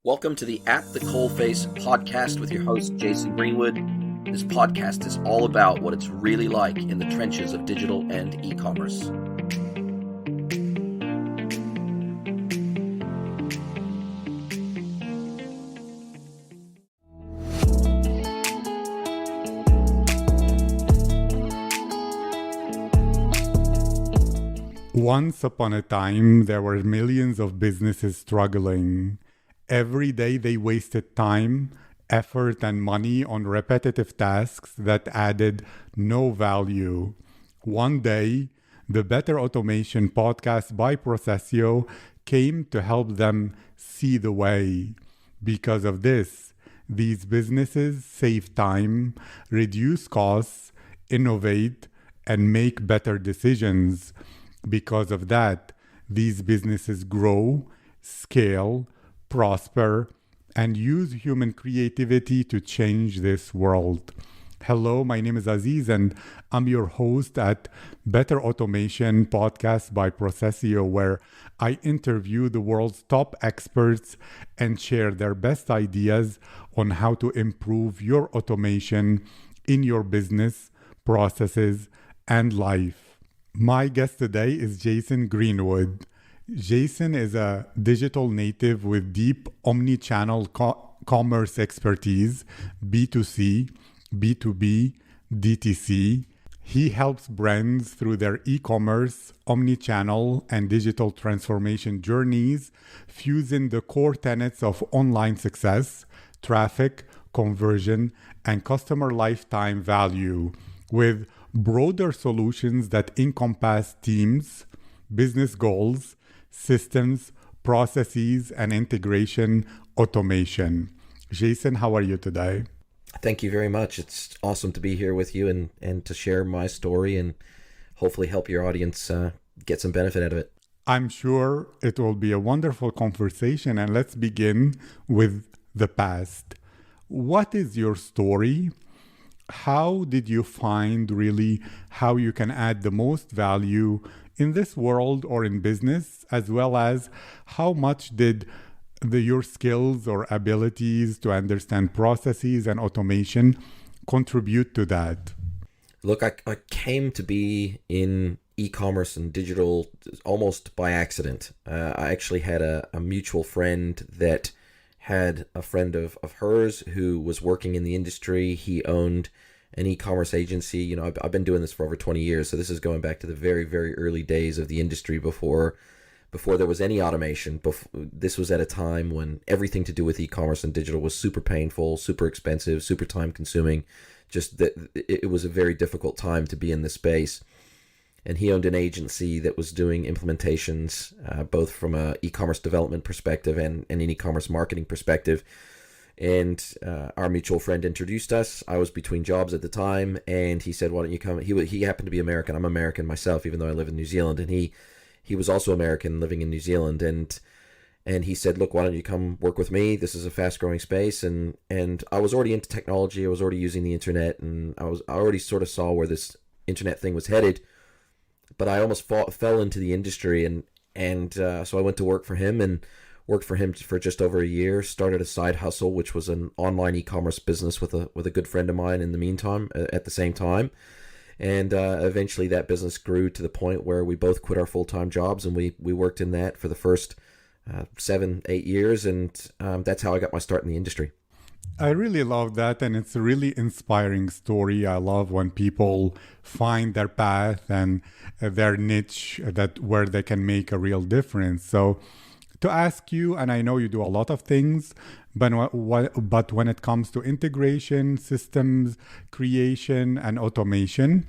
Welcome to the At the Coalface podcast with your host, Jason Greenwood. This podcast is all about what it's really like in the trenches of digital and e-commerce. Once upon a time, there were millions of businesses struggling. Every day they wasted time, effort, and money on repetitive tasks that added no value. One day, the Better Automation podcast by Processio came to help them see the way. Because of this, these businesses save time, reduce costs, innovate, and make better decisions. Because of that, these businesses grow, scale, prosper, and use human creativity to change this world. Hello, my name is Aziz, and I'm your host at Better Automation Podcast by Processio, where I interview the world's top experts and share their best ideas on how to improve your automation in your business, processes, and life. My guest today is Jason Greenwood. Jason is a digital native with deep omnichannel commerce expertise, B2C, B2B, DTC. He helps brands through their e-commerce, omnichannel, and digital transformation journeys, fusing the core tenets of online success, traffic, conversion, and customer lifetime value with broader solutions that encompass teams, business goals, systems, processes, and integration automation. Jason, how are you today? Thank you very much. It's awesome to be here with you and to share my story and hopefully help your audience get some benefit out of it. I'm sure it will be a wonderful conversation, and let's begin with the past. What is your story? How did you find really how you can add the most value in this world or in business, as well as how much did your skills or abilities to understand processes and automation contribute to that? Look, I came to be in e-commerce and digital almost by accident. I actually had a mutual friend that had a friend of hers who was working in the industry. He owned an e-commerce agency. You know, I've been doing this for over 20 years, so this is going back to the very, very early days of the industry before there was any automation. This was at a time when everything to do with e-commerce and digital was super painful, super expensive, super time-consuming. Just that it was a very difficult time to be in this space. And he owned an agency that was doing implementations, both from a e-commerce development perspective and an e-commerce marketing perspective. And our mutual friend introduced us. I was between jobs at the time, and he said, "Why don't you come?" He happened to be American. I'm American myself, even though I live in New Zealand. And he was also American, living in New Zealand. And he said, "Look, why don't you come work with me? This is a fast-growing space." And I was already into technology. I was already using the internet, and I already sort of saw where this internet thing was headed. But I almost fell into the industry, and so I went to work for him and worked for him for just over a year. Started a side hustle, which was an online e-commerce business with a good friend of mine. In the meantime, at the same time, and eventually that business grew to the point where we both quit our full-time jobs, and we worked in that for the first 7-8 years, and that's how I got my start in the industry. I really love that, and it's a really inspiring story. I love when people find their path and their niche where they can make a real difference. So to ask you, and I know you do a lot of things, but when it comes to integration, systems, creation, and automation,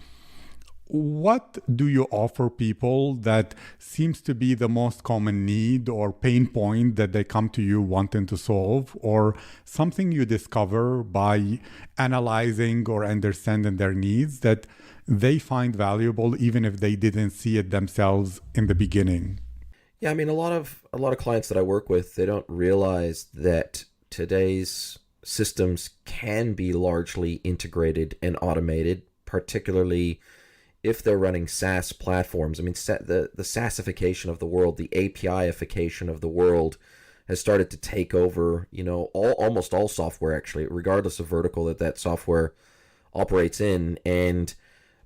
what do you offer people that seems to be the most common need or pain point that they come to you wanting to solve, or something you discover by analyzing or understanding their needs that they find valuable even if they didn't see it themselves in the beginning? Yeah, I mean, a lot of clients that I work with, they don't realize that today's systems can be largely integrated and automated, particularly if they're running SaaS platforms. I mean, the SaaSification of the world, the API-ification of the world has started to take over, almost all software, actually, regardless of vertical that software operates in. And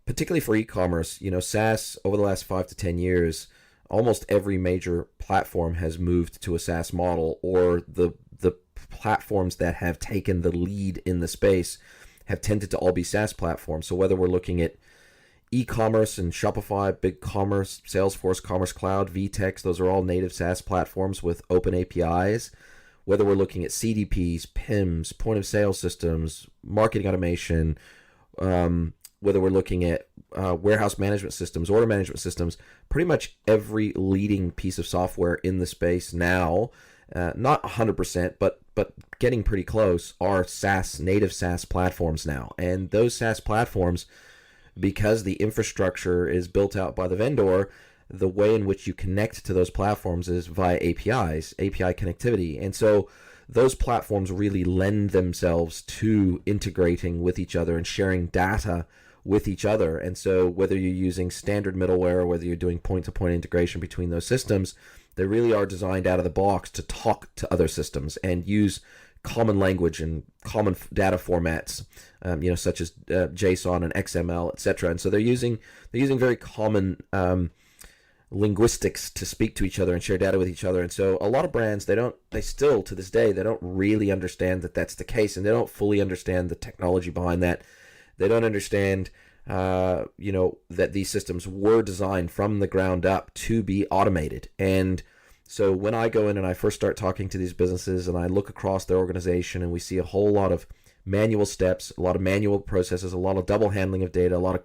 particularly for e-commerce, SaaS over the last 5 to 10 years, almost every major platform has moved to a SaaS model, or the platforms that have taken the lead in the space have tended to all be SaaS platforms. So whether we're looking at e-commerce and Shopify, BigCommerce, Salesforce, Commerce Cloud, VTEX, those are all native SaaS platforms with open APIs. Whether we're looking at CDPs, PIMs, point of sale systems, marketing automation, whether we're looking at warehouse management systems, order management systems, pretty much every leading piece of software in the space now, not 100%, but getting pretty close, are SaaS, native SaaS platforms now. And those SaaS platforms, because the infrastructure is built out by the vendor, the way in which you connect to those platforms is via APIs, API connectivity. And so those platforms really lend themselves to integrating with each other and sharing data with each other. And so whether you're using standard middleware or whether you're doing point-to-point integration between those systems, they really are designed out of the box to talk to other systems and use common language and common data formats, such as JSON and XML, etc. And so they're using very common linguistics to speak to each other and share data with each other. And so a lot of brands, they still to this day, they don't really understand that that's the case, and they don't fully understand the technology behind that. They don't understand that these systems were designed from the ground up to be automated. And so when I go in and I first start talking to these businesses and I look across their organization and we see a whole lot of manual steps, a lot of manual processes, a lot of double handling of data, a lot of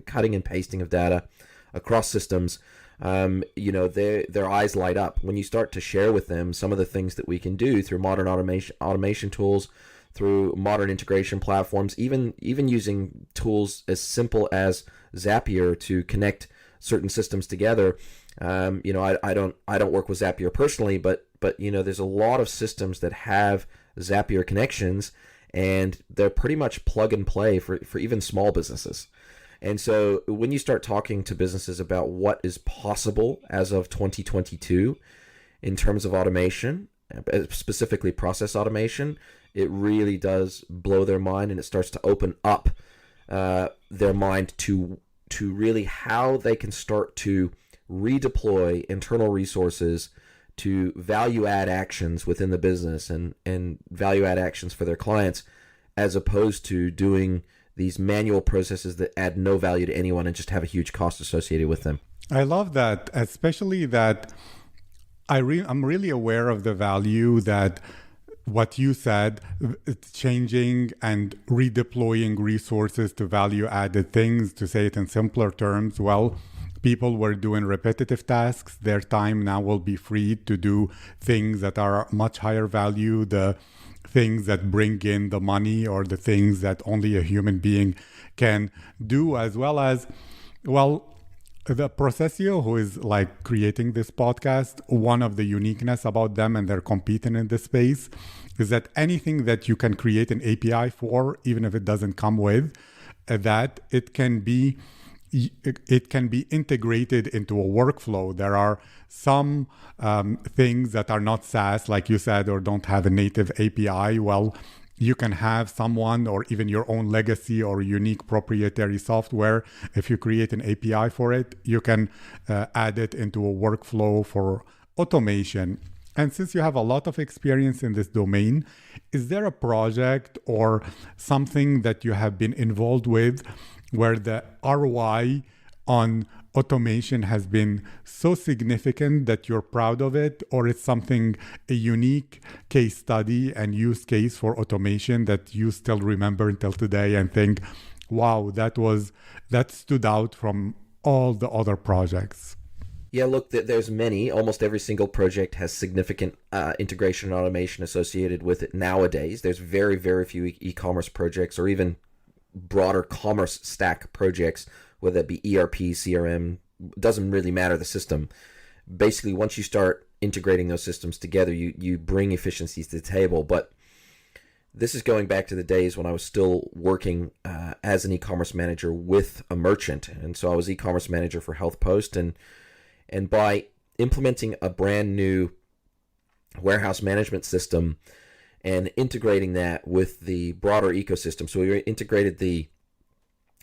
cutting and pasting of data across systems, their eyes light up when you start to share with them some of the things that we can do through modern automation tools, through modern integration platforms, even using tools as simple as Zapier to connect certain systems together. I don't work with Zapier personally, but there's a lot of systems that have Zapier connections, and they're pretty much plug and play for even small businesses. And so when you start talking to businesses about what is possible as of 2022 in terms of automation, specifically process automation, it really does blow their mind, and it starts to open up their mind to really how they can start to redeploy internal resources to value add actions within the business and value add actions for their clients, as opposed to doing these manual processes that add no value to anyone and just have a huge cost associated with them. I love that, especially that I'm really aware of the value that what you said, changing and redeploying resources to value-added things. To say it in simpler terms, well, people were doing repetitive tasks. Their time now will be freed to do things that are much higher value, the things that bring in the money, or the things that only a human being can do, as well as, well, the Processio, who is like creating this podcast, one of the uniqueness about them, and they're competing in this space, is that anything that you can create an API for, even if it doesn't come with, that it can be integrated into a workflow. There are some things that are not SaaS, like you said, or don't have a native API. Well, you can have someone or even your own legacy or unique proprietary software. If you create an API for it, you can add it into a workflow for automation. And since you have a lot of experience in this domain, is there a project or something that you have been involved with where the ROI on automation has been so significant that you're proud of it, or it's something, a unique case study and use case for automation that you still remember until today and think, wow, that stood out from all the other projects? Yeah, look, there's many. Almost every single project has significant integration and automation associated with it nowadays. There's very, very few e-commerce projects or even broader commerce stack projects, whether it be ERP, CRM, doesn't really matter the system. Basically, once you start integrating those systems together, you bring efficiencies to the table. But this is going back to the days when I was still working as an e-commerce manager with a merchant. And so I was e-commerce manager for HealthPost, and by implementing a brand new warehouse management system and integrating that with the broader ecosystem. So we integrated the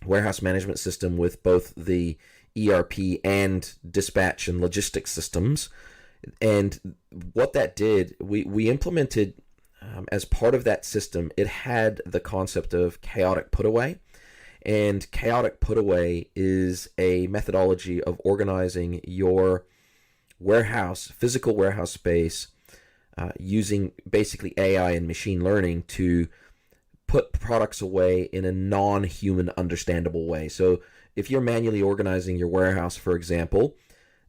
warehouse management system with both the ERP and dispatch and logistics systems. And what that did, we implemented as part of that system, it had the concept of chaotic put away. And chaotic put away is a methodology of organizing your warehouse, physical warehouse space, using basically AI and machine learning to put products away in a non-human understandable way. So if you're manually organizing your warehouse, for example,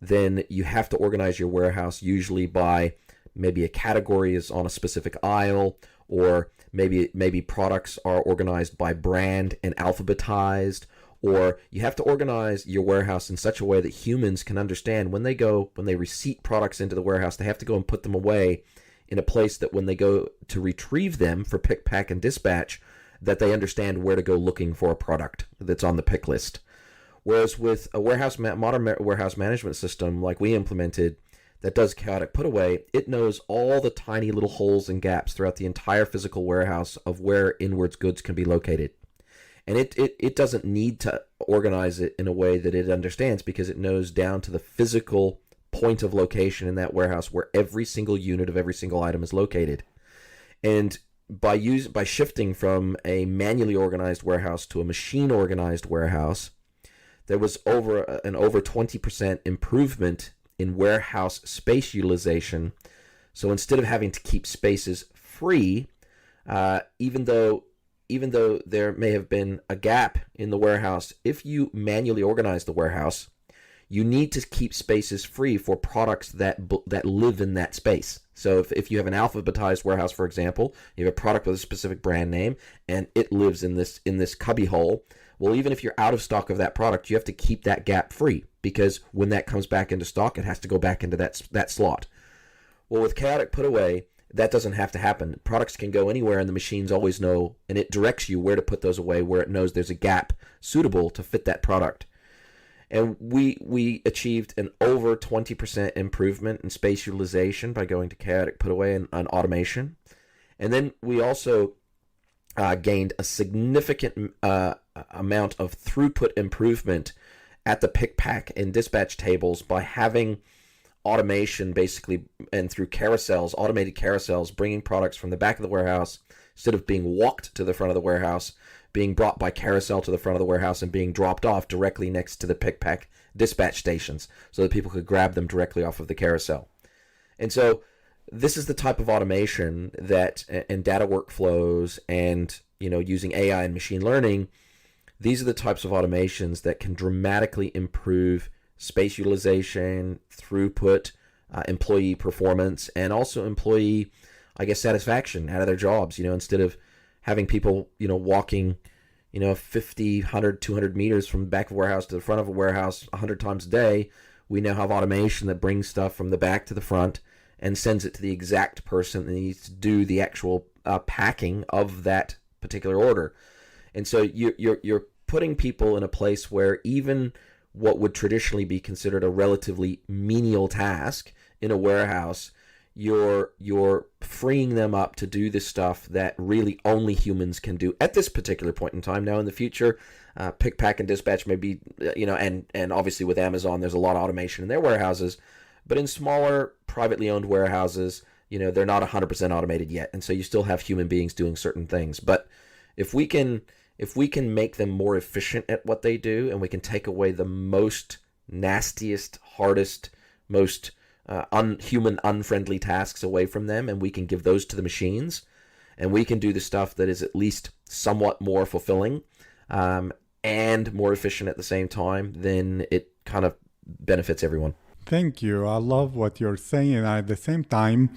then you have to organize your warehouse usually by maybe a category is on a specific aisle, or maybe products are organized by brand and alphabetized, or you have to organize your warehouse in such a way that humans can understand when they receipt products into the warehouse, they have to go and put them away in a place that when they go to retrieve them for pick, pack, and dispatch, that they understand where to go looking for a product that's on the pick list. Whereas with a modern warehouse management system like we implemented that does chaotic put away, it knows all the tiny little holes and gaps throughout the entire physical warehouse of where inwards goods can be located. And it doesn't need to organize it in a way that it understands, because it knows down to the physical point of location in that warehouse where every single unit of every single item is located. And by shifting from a manually organized warehouse to a machine organized warehouse, there was over 20% improvement in warehouse space utilization. So instead of having to keep spaces free, even though there may have been a gap in the warehouse, if you manually organize the warehouse, you need to keep spaces free for products that live in that space. So if you have an alphabetized warehouse, for example, you have a product with a specific brand name and it lives in this cubby hole. Well, even if you're out of stock of that product, you have to keep that gap free, because when that comes back into stock, it has to go back into that slot. Well, with chaotic put away, that doesn't have to happen. Products can go anywhere, and the machines always know, and it directs you where to put those away, where it knows there's a gap suitable to fit that product. And we achieved an over 20% improvement in space utilization by going to chaotic put away and automation. And then we also gained a significant amount of throughput improvement at the pick, pack, and dispatch tables by having automation, basically, and through carousels, automated carousels, bringing products from the back of the warehouse, instead of being walked to the front of the warehouse, being brought by carousel to the front of the warehouse and being dropped off directly next to the pick, pack, dispatch stations, so that people could grab them directly off of the carousel. And so this is the type of automation that, and data workflows, and using AI and machine learning, these are the types of automations that can dramatically improve space utilization, throughput, employee performance, and also employee, satisfaction out of their jobs. Instead of having people, walking, 50, 100, 200 meters from the back of a warehouse to the front of a warehouse 100 times a day, we now have automation that brings stuff from the back to the front and sends it to the exact person that needs to do the actual packing of that particular order. And so you're putting people in a place where even what would traditionally be considered a relatively menial task in a warehouse, you're freeing them up to do this stuff that really only humans can do at this particular point in time. Now in the future, pick, pack, and dispatch may be, and obviously with Amazon, there's a lot of automation in their warehouses, but in smaller privately owned warehouses, they're not 100% automated yet, and so you still have human beings doing certain things. But if we can make them more efficient at what they do, and we can take away the most nastiest, hardest, most unhuman, unfriendly tasks away from them, and we can give those to the machines, and we can do the stuff that is at least somewhat more fulfilling and more efficient at the same time, then it kind of benefits everyone. Thank you. I love what you're saying. And at the same time,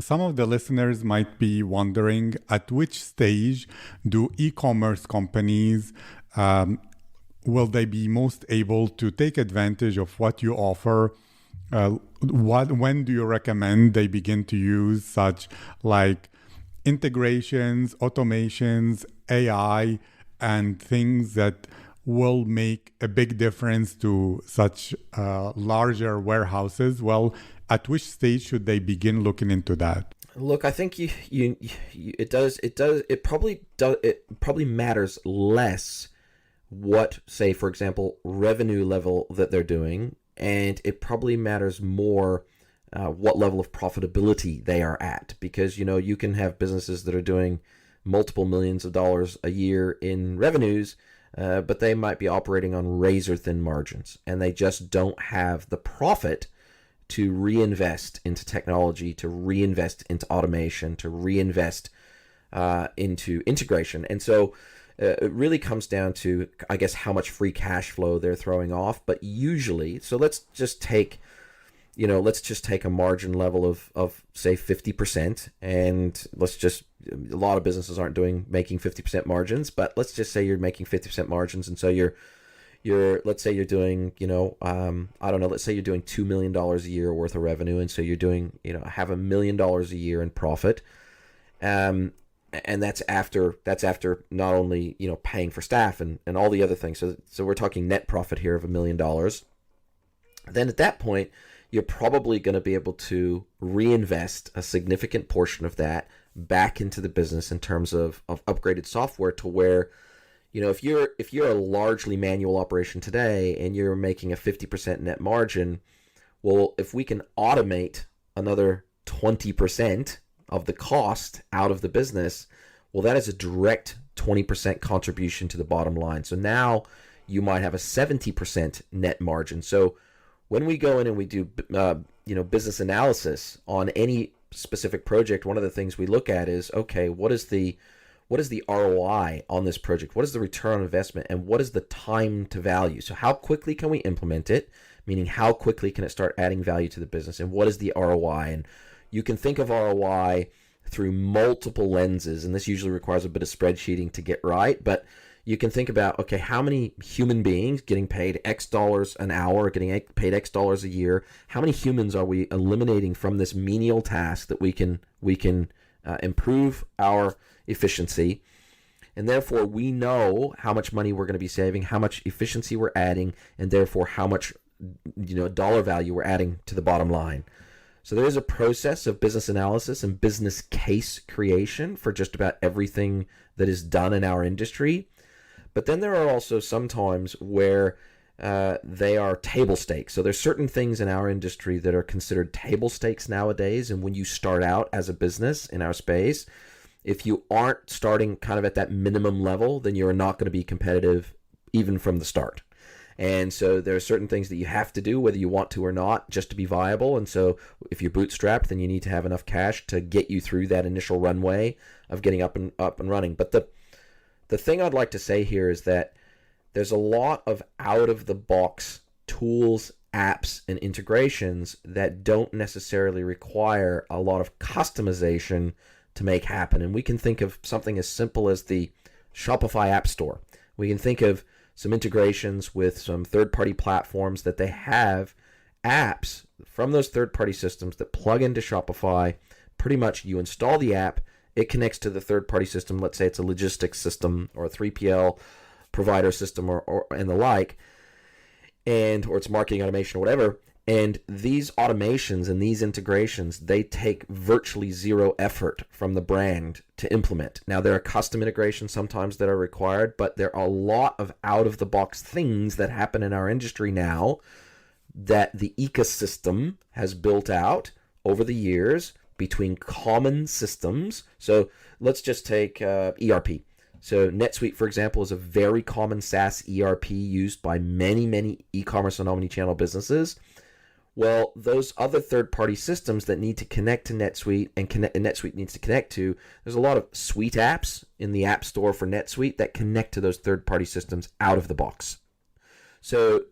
some of the listeners might be wondering, at which stage do e-commerce companies will they be most able to take advantage of what you offer? When do you recommend they begin to use such like integrations, automations, AI, and things that will make a big difference to such larger warehouses? Well, at which stage should they begin looking into that? Look, I think it probably matters less what, say, for example, revenue level that they're doing, and it probably matters more what level of profitability they are at, because you can have businesses that are doing multiple millions of dollars a year in revenues, but they might be operating on razor thin margins, and they just don't have the profit to reinvest into technology, to reinvest into automation, to reinvest into integration. And so it really comes down to, I guess, how much free cash flow they're throwing off. But usually, so let's just take a margin level of say 50%, and a lot of businesses aren't making 50% margins, but let's just say you're making 50% margins, and so let's say you're doing, I don't know, let's say you're doing $2 million a year worth of revenue. And so you're doing, have $1 million a year in profit. And that's after not only, paying for staff and all the other things. So we're talking net profit here of $1 million. Then at that point, you're probably going to be able to reinvest a significant portion of that back into the business in terms of upgraded software, to where, if you're a largely manual operation today and you're making a 50% net margin, well, if we can automate another 20% of the cost out of the business, well, that is a direct 20% contribution to the bottom line. So now you might have a 70% net margin. So when we go in and we do business analysis on any specific project, one of the things we look at is, okay, what is the ROI on this project? What is the return on investment? And what is the time to value? So how quickly can we implement it? Meaning, how quickly can it start adding value to the business? And what is the ROI? And you can think of ROI through multiple lenses, and this usually requires a bit of spreadsheeting to get right. But you can think about, okay, how many human beings getting paid X dollars an hour, getting paid X dollars a year? How many humans are we eliminating from this menial task that we can improve our efficiency, and therefore we know how much money we're going to be saving, how much efficiency we're adding, and therefore how much dollar value we're adding to the bottom line. So there is a process of business analysis and business case creation for just about everything that is done in our industry. But then there are also some times where they are table stakes. So there's certain things in our industry that are considered table stakes nowadays. And when you start out as a business in our space, if you aren't starting kind of at that minimum level, then you're not going to be competitive even from the start. And so there are certain things that you have to do, whether you want to or not, just to be viable. And so if you're bootstrapped, then you need to have enough cash to get you through that initial runway of getting up and running. But the thing I'd like to say here is that there's a lot of out-of-the-box tools, apps, and integrations that don't necessarily require a lot of customization to make happen. And we can think of something as simple as the Shopify App Store. We can think of some integrations with some third-party platforms that they have apps from those third-party systems that plug into Shopify. Pretty much you install the app, it connects to the third-party system. Let's say it's a logistics system or a 3PL provider system or and the like, or it's marketing automation or whatever. And these automations and these integrations, they take virtually zero effort from the brand to implement. Now, there are custom integrations sometimes that are required, but there are a lot of out-of-the-box things that happen in our industry now that the ecosystem has built out over the years between common systems. So let's just take ERP. So NetSuite, for example, is a very common SaaS ERP used by many, many e-commerce and omnichannel businesses. Well, those other third-party systems that need to connect to NetSuite and NetSuite needs to connect to, there's a lot of suite apps in the App Store for NetSuite that connect to those third-party systems out of the box. So,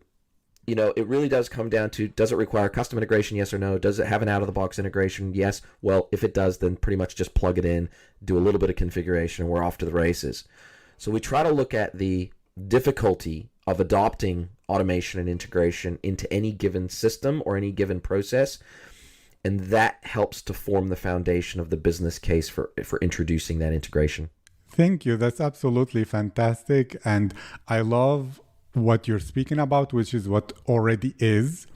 it really does come down to, does it require custom integration, yes or no? Does it have an out-of-the-box integration? Yes. Well, if it does, then pretty much just plug it in, do a little bit of configuration, and we're off to the races. So we try to look at the difficulty of adopting automation and integration into any given system or any given process, and that helps to form the foundation of the business case for introducing that integration. Thank you. That's absolutely fantastic. And I love what you're speaking about, which is what already is.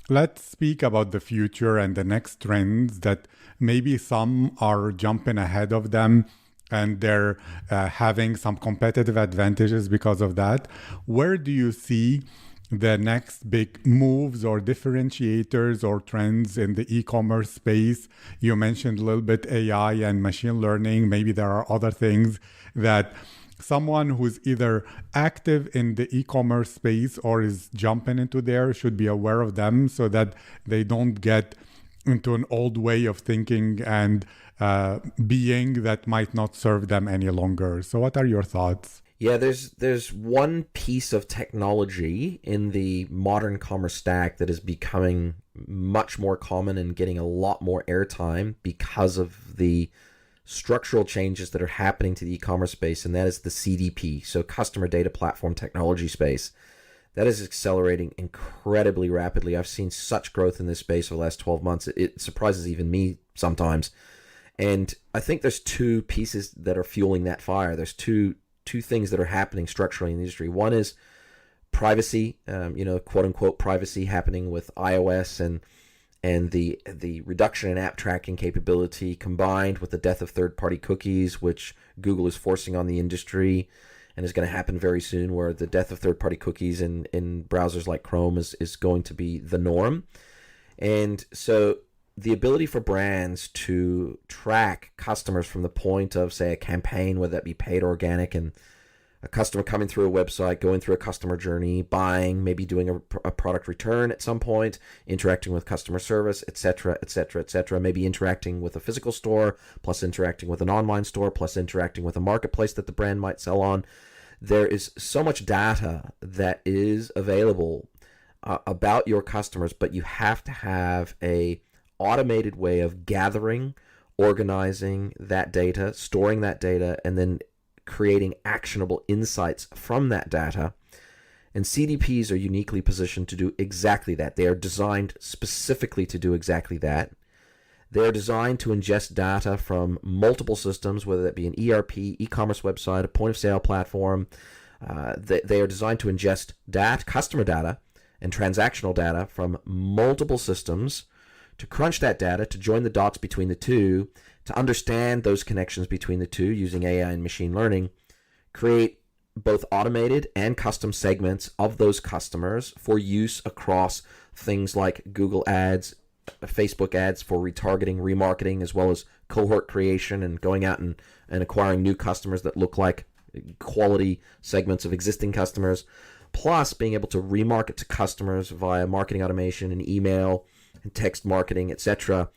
Let's speak about the future and the next trends that maybe some are jumping ahead of them and they're having some competitive advantages because of that. Where do you see the next big moves or differentiators or trends in the e-commerce space? You mentioned a little bit AI and machine learning. Maybe there are other things that someone who's either active in the e-commerce space or is jumping into there should be aware of them so that they don't get into an old way of thinking and being that might not serve them any longer. So what are your thoughts? Yeah, there's one piece of technology in the modern commerce stack that is becoming much more common and getting a lot more airtime because of the structural changes that are happening to the e-commerce space, and that is the CDP, so Customer Data Platform Technology space. That is accelerating incredibly rapidly. I've seen such growth in this space over the last 12 months. It surprises even me sometimes. And I think there's two pieces that are fueling that fire. There's two things that are happening structurally in the industry. One is privacy, quote unquote privacy happening with iOS and the reduction in app tracking capability combined with the death of third-party cookies, which Google is forcing on the industry and is going to happen very soon, where the death of third-party cookies in browsers like Chrome is going to be the norm. And so the ability for brands to track customers from the point of, say, a campaign, whether that be paid or organic, and a customer coming through a website, going through a customer journey, buying, maybe doing a product return at some point, interacting with customer service, etc., etc., etc., maybe interacting with a physical store, plus interacting with an online store, plus interacting with a marketplace that the brand might sell on. There is so much data that is available about your customers, but you have to have a automated way of gathering, organizing that data, storing that data, and then creating actionable insights from that data. And CDPs are uniquely positioned to do exactly that. They are designed specifically to do exactly that. They are designed to ingest data from multiple systems, whether that be an ERP, e-commerce website, a point-of-sale platform. They are designed to ingest customer data and transactional data from multiple systems, to crunch that data, to join the dots between the two, to understand those connections between the two using AI and machine learning, create both automated and custom segments of those customers for use across things like Google Ads, Facebook ads for retargeting, remarketing, as well as cohort creation and going out and acquiring new customers that look like quality segments of existing customers, plus being able to remarket to customers via marketing automation and email and text marketing, etc.,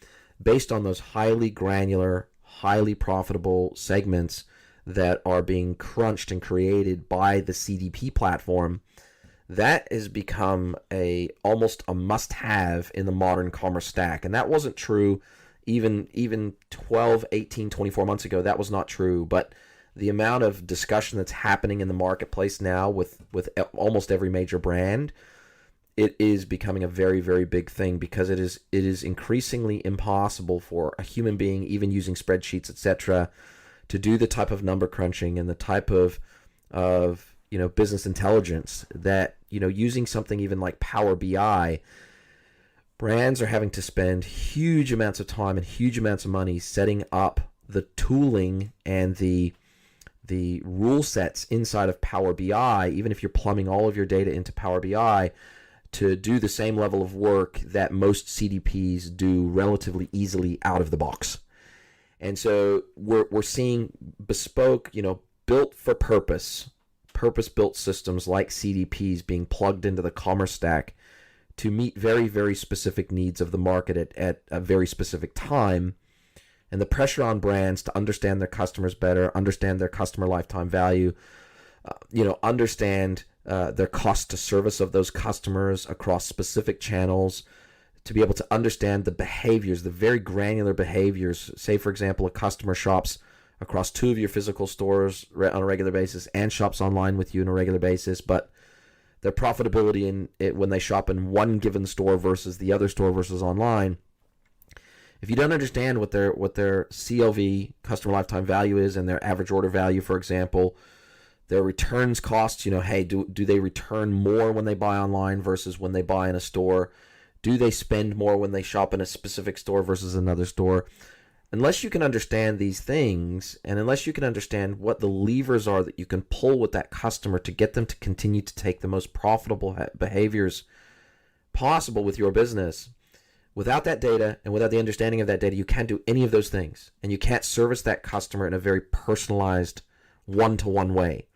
based on those highly granular, highly profitable segments that are being crunched and created by the CDP platform. That has become almost a must-have in the modern commerce stack. And that wasn't true even 12, 18, 24 months ago. That was not true. But the amount of discussion that's happening in the marketplace now with almost every major brand, it is becoming a very, very big thing, because it is increasingly impossible for a human being, even using spreadsheets, etc., to do the type of number crunching and the type of business intelligence that, using something even like Power BI, brands are having to spend huge amounts of time and huge amounts of money setting up the tooling and the rule sets inside of Power BI, even if you're plumbing all of your data into Power BI, to do the same level of work that most CDPs do relatively easily out of the box. And so we're seeing bespoke, built for purpose-built systems like CDPs being plugged into the commerce stack to meet very, very specific needs of the market at a very specific time. And the pressure on brands to understand their customers better, understand their customer lifetime value, understand their cost to service of those customers across specific channels, to be able to understand the behaviors, the very granular behaviors. Say, for example, a customer shops across two of your physical stores on a regular basis and shops online with you on a regular basis, but their profitability in it when they shop in one given store versus the other store versus online. If you don't understand what their CLV, customer lifetime value, is, and their average order value, for example, their returns costs, hey, do they return more when they buy online versus when they buy in a store? Do they spend more when they shop in a specific store versus another store? Unless you can understand these things, and unless you can understand what the levers are that you can pull with that customer to get them to continue to take the most profitable behaviors possible with your business, without that data and without the understanding of that data, you can't do any of those things. And you can't service that customer in a very personalized, one-to-one way.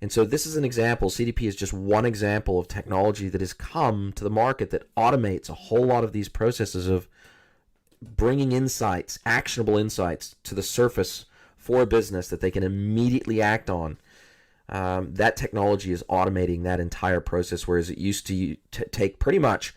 And so this is an example. CDP is just one example of technology that has come to the market that automates a whole lot of these processes of bringing insights, actionable insights, to the surface for a business that they can immediately act on. That technology is automating that entire process, whereas it used to take pretty much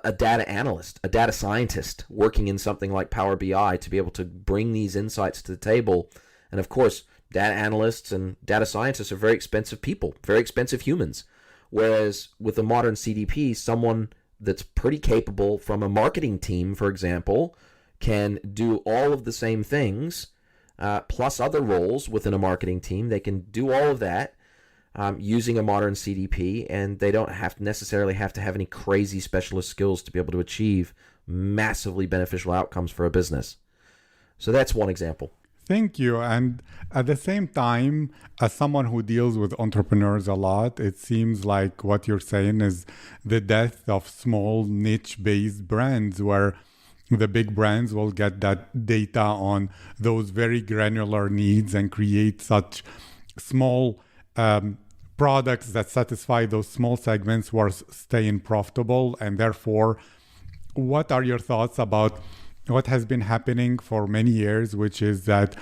a data analyst, a data scientist working in something like Power BI to be able to bring these insights to the table. And of course, data analysts and data scientists are very expensive people, very expensive humans. Whereas with a modern CDP, someone that's pretty capable from a marketing team, for example, can do all of the same things, plus other roles within a marketing team. They can do all of that using a modern CDP, and they don't necessarily have to have any crazy specialist skills to be able to achieve massively beneficial outcomes for a business. So that's one example. Thank you. And at the same time, as someone who deals with entrepreneurs a lot, it seems like what you're saying is the death of small niche-based brands, where the big brands will get that data on those very granular needs and create such small products that satisfy those small segments while staying profitable. And therefore, what are your thoughts about what has been happening for many years, which is that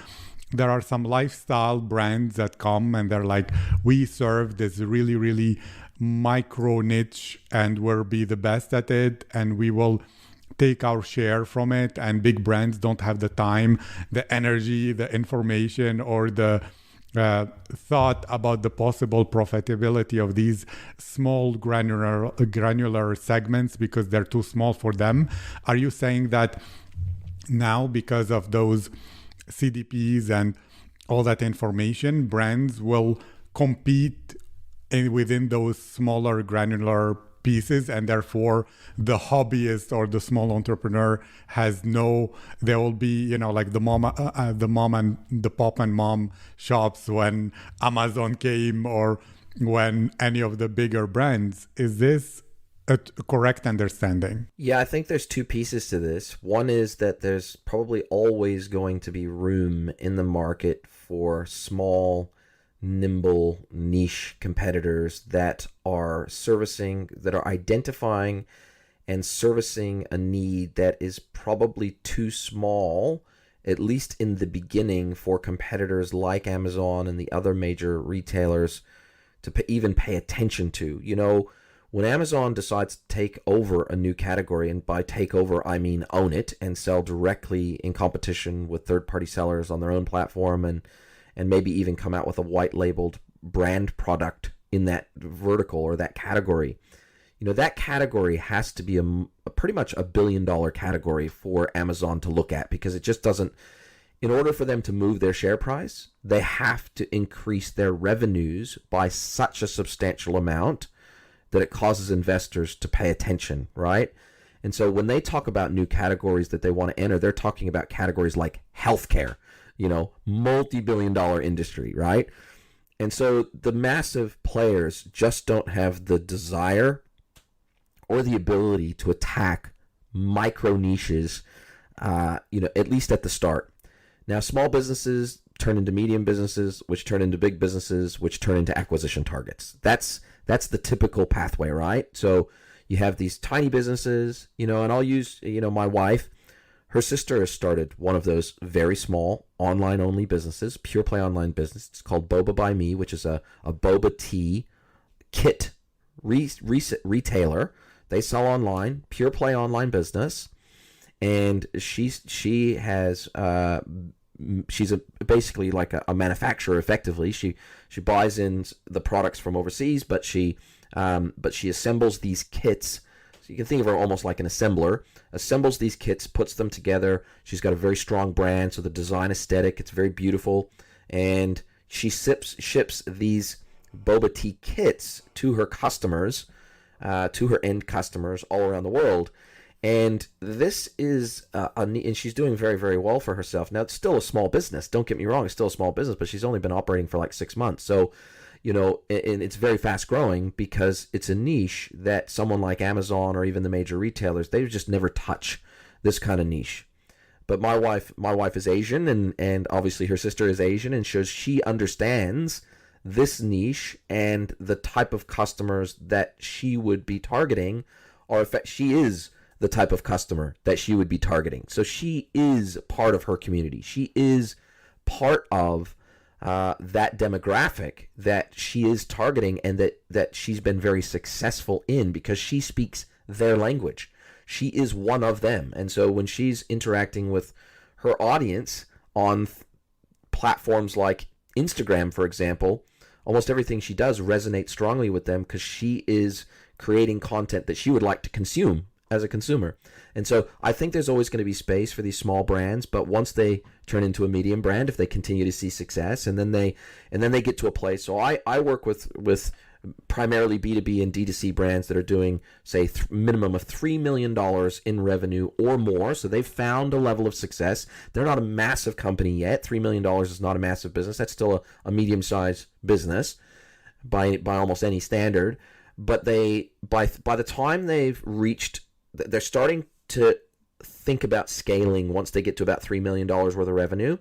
there are some lifestyle brands that come and they're like, we serve this really, really micro niche and we'll be the best at it and we will take our share from it. And big brands don't have the time, the energy, the information, or the thought about the possible profitability of these small granular segments because they're too small for them. Are you saying that now, because of those CDPs and all that information, brands will compete within those smaller granular pieces, and therefore the hobbyist or the small entrepreneur there will be, like the mom and the pop and mom shops when Amazon came or when any of the bigger brands. Is this a correct understanding? Yeah, I think there's two pieces to this. One is that there's probably always going to be room in the market for small, nimble, niche competitors that are identifying and servicing a need that is probably too small, at least in the beginning, for competitors like Amazon and the other major retailers to even pay attention to. When Amazon decides to take over a new category, and by take over, I mean own it and sell directly in competition with third-party sellers on their own platform and maybe even come out with a white-labeled brand product in that vertical or that category, that category has to be pretty much a billion-dollar category for Amazon to look at, because it just doesn't, in order for them to move their share price, they have to increase their revenues by such a substantial amount that it causes investors to pay attention, right? And so when they talk about new categories that they want to enter, they're talking about categories like healthcare, multi-billion-dollar industry, right? And so the massive players just don't have the desire or the ability to attack micro niches, at least at the start. Now, small businesses turn into medium businesses, which turn into big businesses, which turn into acquisition targets. That's the typical pathway, right? So you have these tiny businesses, and I'll use, my wife. Her sister has started one of those very small online-only businesses, pure play online business. It's called Boba by Me, which is a boba tea kit retailer. They sell online, pure play online business, and she's basically like a manufacturer. Effectively, she buys in the products from overseas, but she assembles these kits. So you can think of her almost like an assembler. Assembles these kits, puts them together. She's got a very strong brand, so the design aesthetic, it's very beautiful, and she ships these boba tea kits to her customers to her end customers all around the world. And this is, and she's doing very, very well for herself. Now, it's still a small business. Don't get me wrong. It's still a small business, but she's only been operating for like 6 months. So, and it's very fast growing because it's a niche that someone like Amazon or even the major retailers, they just never touch this kind of niche. But my wife is Asian, and obviously her sister is Asian, and so she understands this niche and the type of customers that she would be targeting, or in fact, she is the type of customer that she would be targeting. So she is part of her community. She is part of that demographic that she is targeting, and that she's been very successful in because she speaks their language. She is one of them. And so when she's interacting with her audience on platforms like Instagram, for example, almost everything she does resonates strongly with them because she is creating content that she would like to consume as a consumer. And so I think there's always going to be space for these small brands, but once they turn into a medium brand, if they continue to see success, and then they get to a place. So I work with primarily B2B and D2C brands that are doing, say, minimum of $3 million in revenue or more. So they've found a level of success. They're not a massive company yet. $3 million is not a massive business. That's still a medium-sized business by almost any standard. But by the time they're starting to think about scaling once they get to about $3 million worth of revenue,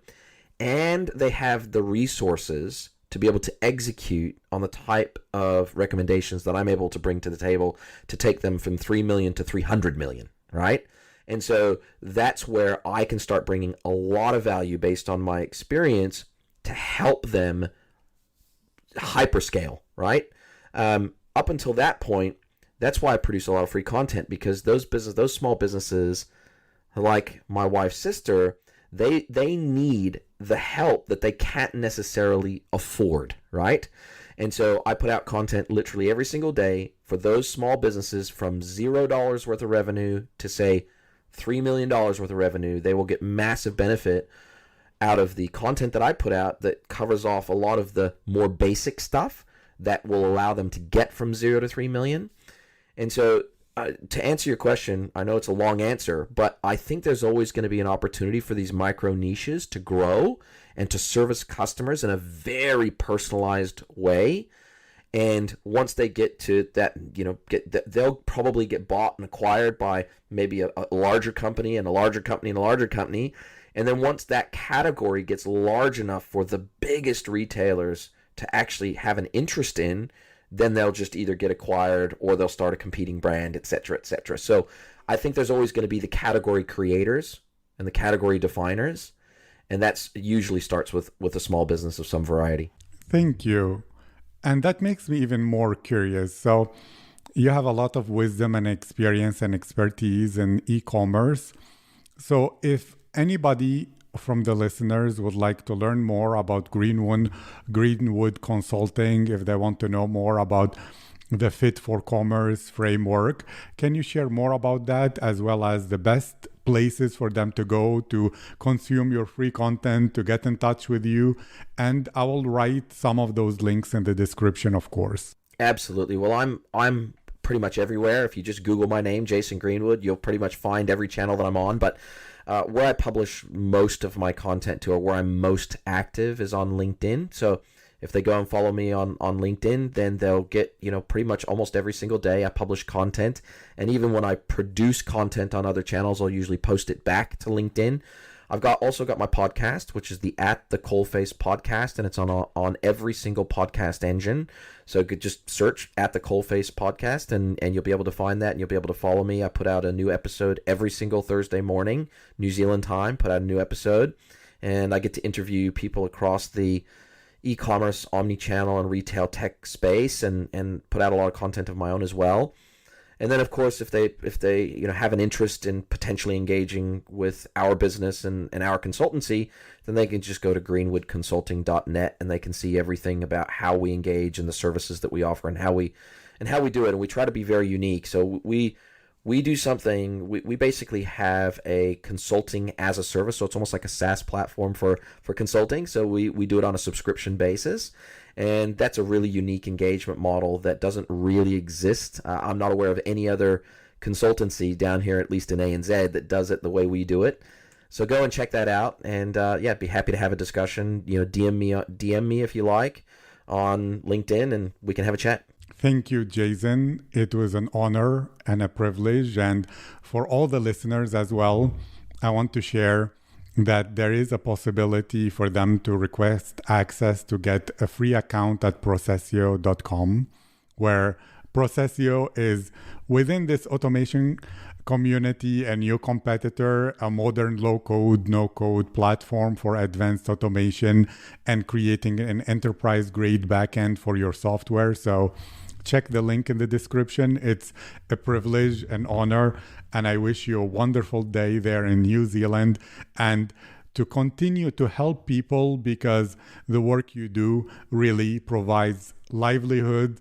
and they have the resources to be able to execute on the type of recommendations that I'm able to bring to the table to take them from 3 million to 300 million, right? And so that's where I can start bringing a lot of value based on my experience to help them hyperscale, right? Up until that point, that's why I produce a lot of free content, because those small businesses, like my wife's sister, they need the help that they can't necessarily afford, right? And so I put out content literally every single day for those small businesses from $0 worth of revenue to, say, $3 million worth of revenue. They will get massive benefit out of the content that I put out that covers off a lot of the more basic stuff that will allow them to get from 0 to 3 million. And so to answer your question, I know it's a long answer, but I think there's always going to be an opportunity for these micro niches to grow and to service customers in a very personalized way. And once they get to that, they'll probably get bought and acquired by maybe a larger company and a larger company and a larger company. And then once that category gets large enough for the biggest retailers to actually have an interest in, then they'll just either get acquired or they'll start a competing brand, et cetera, et cetera. So I think there's always going to be the category creators and the category definers, and that's usually starts with a small business of some variety. Thank you. And that makes me even more curious. So you have a lot of wisdom and experience and expertise in e-commerce. So if anybody from the listeners would like to learn more about Greenwood Consulting, if they want to know more about the Fit for Commerce framework, can you share more about that, as well as the best places for them to go to consume your free content, to get in touch with you? And I will write some of those links in the description, of course. Absolutely. Well, I'm pretty much everywhere. If you just Google my name, Jason Greenwood, you'll pretty much find every channel that I'm on. But where I publish most of my content to, or where I'm most active, is on LinkedIn. So if they go and follow me on LinkedIn, then they'll get, pretty much almost every single day I publish content. And even when I produce content on other channels, I'll usually post it back to LinkedIn. I've also got my podcast, which is the At the Coalface podcast, and it's on every single podcast engine. So you could just search At the Coalface podcast, and you'll be able to find that, and you'll be able to follow me. I put out a new episode every single Thursday morning, New Zealand time, put out a new episode, and I get to interview people across the e-commerce, omnichannel, and retail tech space, and put out a lot of content of my own as well. And then, of course, if they have an interest in potentially engaging with our business and our consultancy, then they can just go to greenwoodconsulting.net, and they can see everything about how we engage and the services that we offer and how we do it. And we try to be very unique. So we do something. We basically have a consulting as a service. So it's almost like a SaaS platform for consulting. So we do it on a subscription basis. And that's a really unique engagement model that doesn't really exist. I'm not aware of any other consultancy down here, at least in ANZ, that does it the way we do it. So go and check that out, and be happy to have a discussion. DM me if you like on LinkedIn, and we can have a chat. Thank you, Jason. It was an honor and a privilege. And for all the listeners as well, I want to share that there is a possibility for them to request access to get a free account at processio.com, where Processio is within this automation community a new competitor, a modern low-code, no-code platform for advanced automation and creating an enterprise-grade backend for your software. So check the link in the description. It's a privilege and honor, and I wish you a wonderful day there in New Zealand, and to continue to help people, because the work you do really provides livelihood,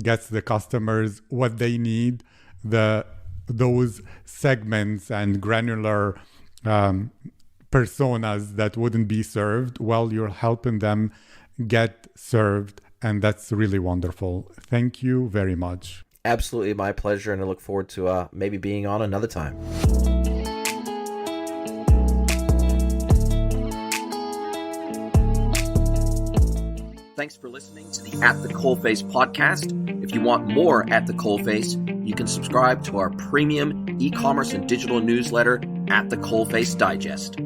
gets the customers what they need, those segments and granular personas that wouldn't be served. Well, you're helping them get served, and that's really wonderful. Thank you very much. Absolutely my pleasure, and I look forward to maybe being on another time. Thanks for listening to the At the Coalface podcast. If you want more At the Coalface, you can subscribe to our premium e-commerce and digital newsletter, At the Coalface Digest.